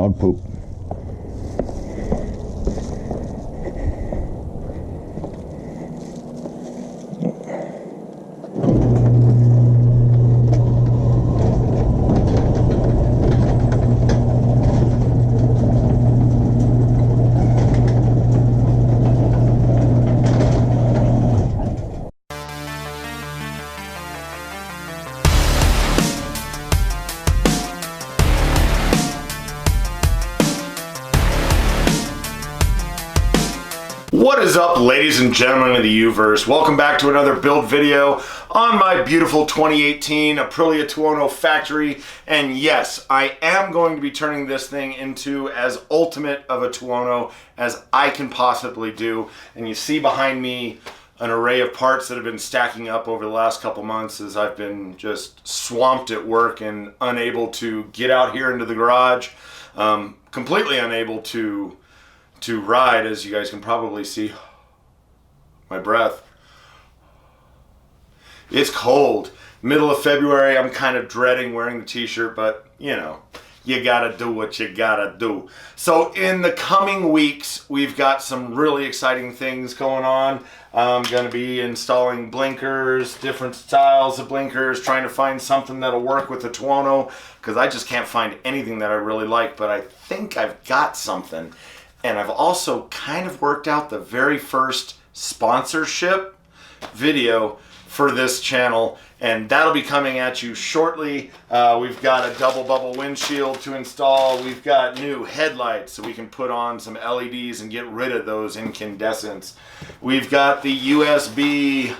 dog poop. What is up, ladies and gentlemen of the U-verse? Welcome back to another build video on my beautiful 2018 Aprilia Tuono factory. And yes, I am going to be turning this thing into as ultimate of a Tuono as I can possibly do. And you see behind me an array of parts that have been stacking up over the last couple months as I've been just swamped at work and unable to get out here into the garage. Completely unable to ride, as you guys can probably see my breath. It's cold. Middle of February, I'm kind of dreading wearing the t-shirt, but you know, you gotta do what you gotta do. So in the coming weeks, we've got some really exciting things going on. I'm gonna be installing blinkers, different styles of blinkers, trying to find something that'll work with the Tuono, because I just can't find anything that I really like, but I think I've got something. And I've also kind of worked out the very first sponsorship video for this channel, and that'll be coming at you shortly. We've got a double bubble windshield to install. We've got new headlights so we can put on some LEDs and get rid of those incandescents. We've got the USB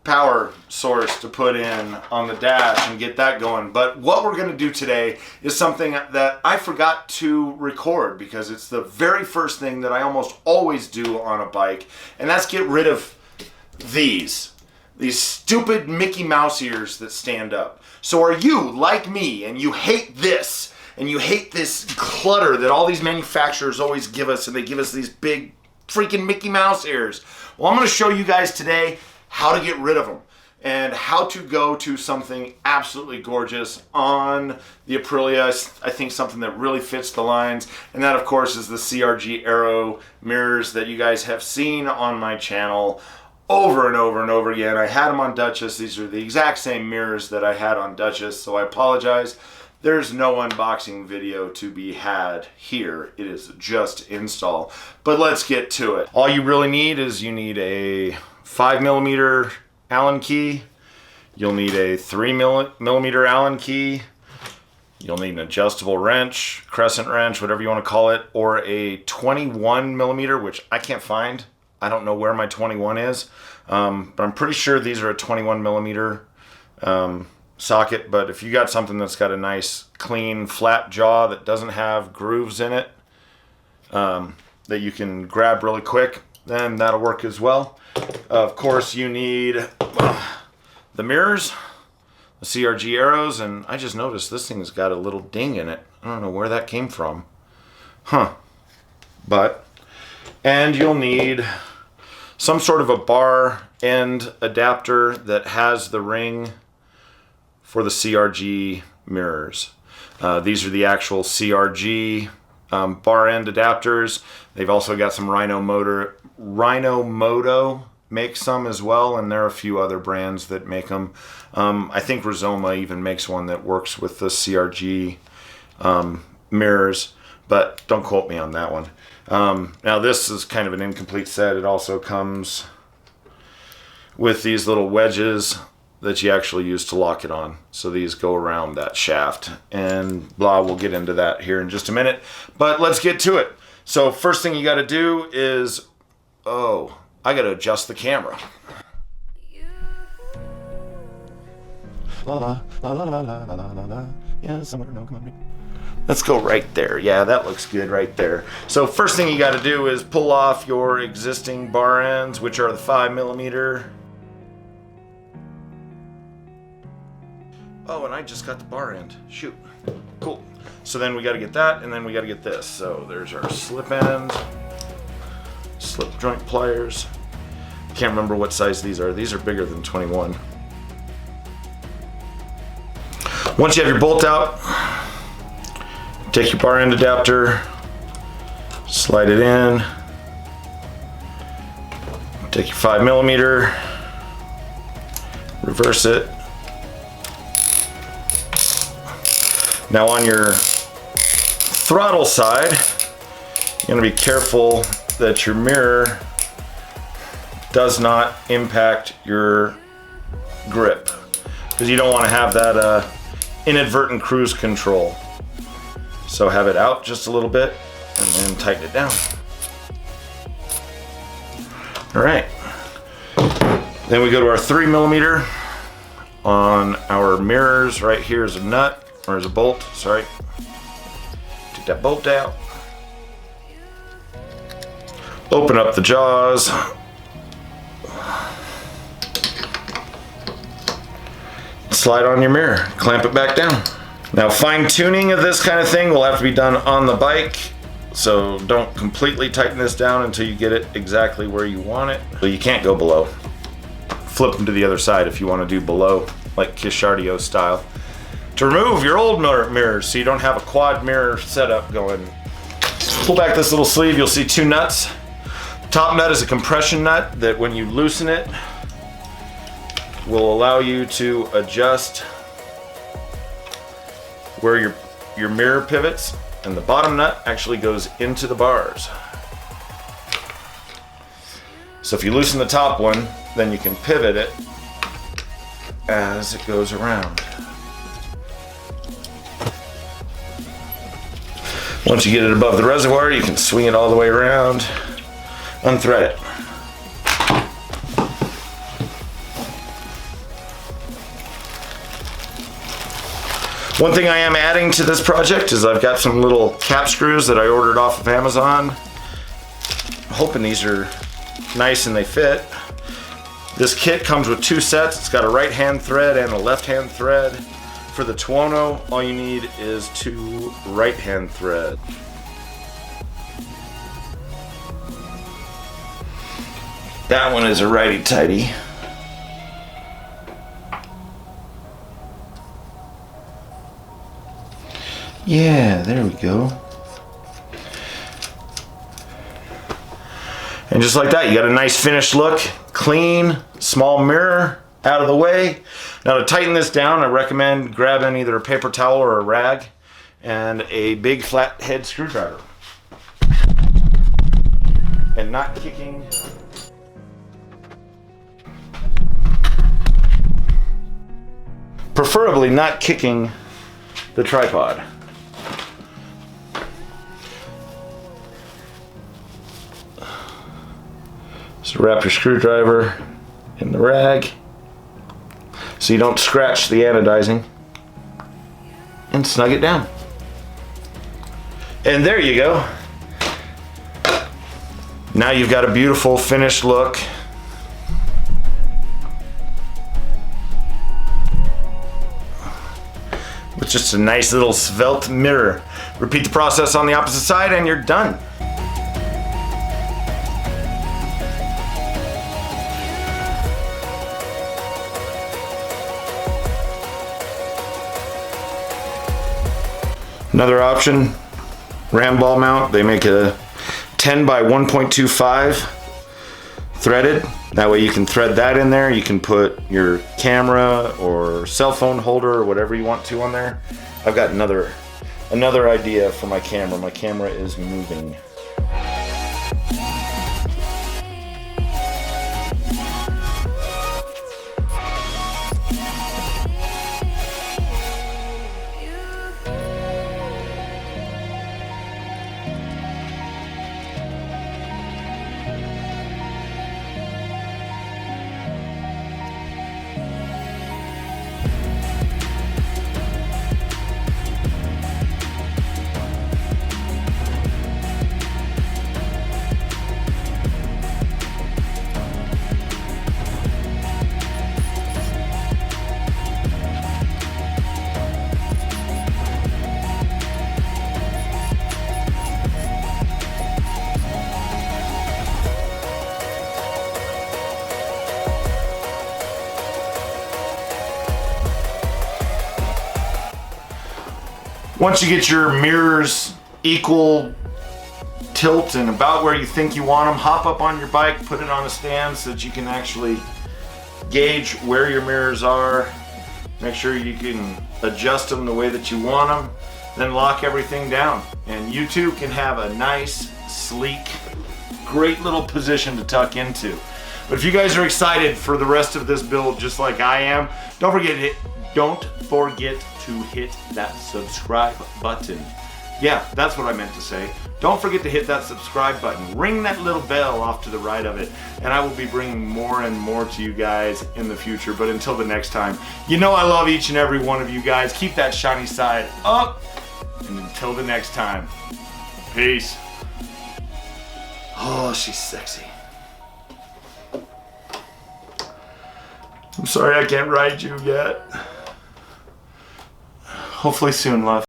power source to put in on the dash and get that going. But what we're going to do today is something that I forgot to record because it's the very first thing that I almost always do on a bike, and that's get rid of these stupid Mickey Mouse ears that stand up. So are you like me and you hate this and you hate this clutter that all these manufacturers always give us, and they give us these big freaking Mickey Mouse ears? Well, I'm going to show you guys today how to get rid of them and how to go to something absolutely gorgeous on the Aprilia. I think something that really fits the lines, and that of course is the CRG Aero mirrors that you guys have seen on my channel over and over and over again. I had them on Duchess. These are the exact same mirrors that I had on Duchess, so I apologize. There's no unboxing video to be had here. It is just install. But let's get to it. All you really need is you need a 5mm Allen key. You'll need a 3mm Allen key. You'll need an adjustable wrench, crescent wrench, whatever you want to call it, or a 21mm, which I can't find. I don't know where my 21 is, but I'm pretty sure these are a 21mm socket. But if you got something that's got a nice clean flat jaw that doesn't have grooves in it, that you can grab really quick, then that'll work as well. Of course, you need the mirrors, the CRG Aeros, and I just noticed this thing's got a little ding in it. I don't know where that came from. And you'll need some sort of a bar end adapter that has the ring for the CRG mirrors. These are the actual CRG bar end adapters. They've also got some MtnMoto makes some as well, and there are a few other brands that make them. I think Rizoma even makes one that works with the CRG mirrors, but don't quote me on that one. Now this is kind of an incomplete set. It also comes with these little wedges that you actually use to lock it on. So these go around that shaft and blah, we'll get into that here in just a minute, but let's get to it. So first thing you got to do is, I got to adjust the camera. La la la la la la la la la. Yeah, somewhere, no, come on. Let's go right there. Yeah, that looks good right there. So first thing you got to do is pull off your existing bar ends, which are the 5mm. Oh, and I just got the bar end. Shoot. Cool. So then we got to get that, and then we got to get this. So there's our slip end, slip joint pliers. Can't remember what size these are. These are bigger than 21. Once you have your bolt out, Take your bar end adapter, slide it in. Take your 5mm, reverse it. Now on your throttle side, you're gonna be careful that your mirror does not impact your grip, because you don't want to have that inadvertent cruise control. So have it out just a little bit and then tighten it down. All right, then we go to our 3mm. On our mirrors, right here is a nut, or is a bolt, sorry. Take that bolt out. Open up the jaws. Slide on your mirror, clamp it back down. Now fine tuning of this kind of thing will have to be done on the bike, so don't completely tighten this down until you get it exactly where you want it. So you can't go below. Flip them to the other side if you want to do below, like Shorty style. To remove your old mirrors so you don't have a quad mirror setup going, pull back this little sleeve, you'll see two nuts. Top nut is a compression nut that when you loosen it, will allow you to adjust where your mirror pivots, and the bottom nut actually goes into the bars. So if you loosen the top one, then you can pivot it as it goes around. Once you get it above the reservoir, you can swing it all the way around, unthread it. One thing I am adding to this project is I've got some little cap screws that I ordered off of Amazon. I'm hoping these are nice and they fit. This kit comes with two sets. It's got a right hand thread and a left hand thread. For the Tuono, all you need is two right hand thread. That one is a righty-tighty. Yeah, there we go. And just like that, you got a nice finished look. Clean, small mirror out of the way. Now to tighten this down, I recommend grabbing either a paper towel or a rag and a big flat head screwdriver. And not kicking. Preferably not kicking the tripod. So wrap your screwdriver in the rag so you don't scratch the anodizing, and snug it down. And there you go. Now you've got a beautiful finished look. With just a nice little svelte mirror. Repeat the process on the opposite side and you're done. Another option, ram ball mount. They make a 10 by 1.25 threaded. That way you can thread that in there. You can put your camera or cell phone holder or whatever you want to on there. I've got another idea for my camera. My camera is moving. Once you get your mirrors equal tilt and about where you think you want them, hop up on your bike, put it on a stand so that you can actually gauge where your mirrors are. Make sure you can adjust them the way that you want them, then lock everything down. And you too can have a nice, sleek, great little position to tuck into. But if you guys are excited for the rest of this build just like I am, don't forget to hit that subscribe button. Yeah, that's what I meant to say. Don't forget to hit that subscribe button. Ring that little bell off to the right of it, and I will be bringing more and more to you guys in the future. But until the next time, you know I love each and every one of you guys. Keep that shiny side up, and until the next time, peace. Oh, she's sexy. I'm sorry I can't ride you yet. Hopefully soon, love.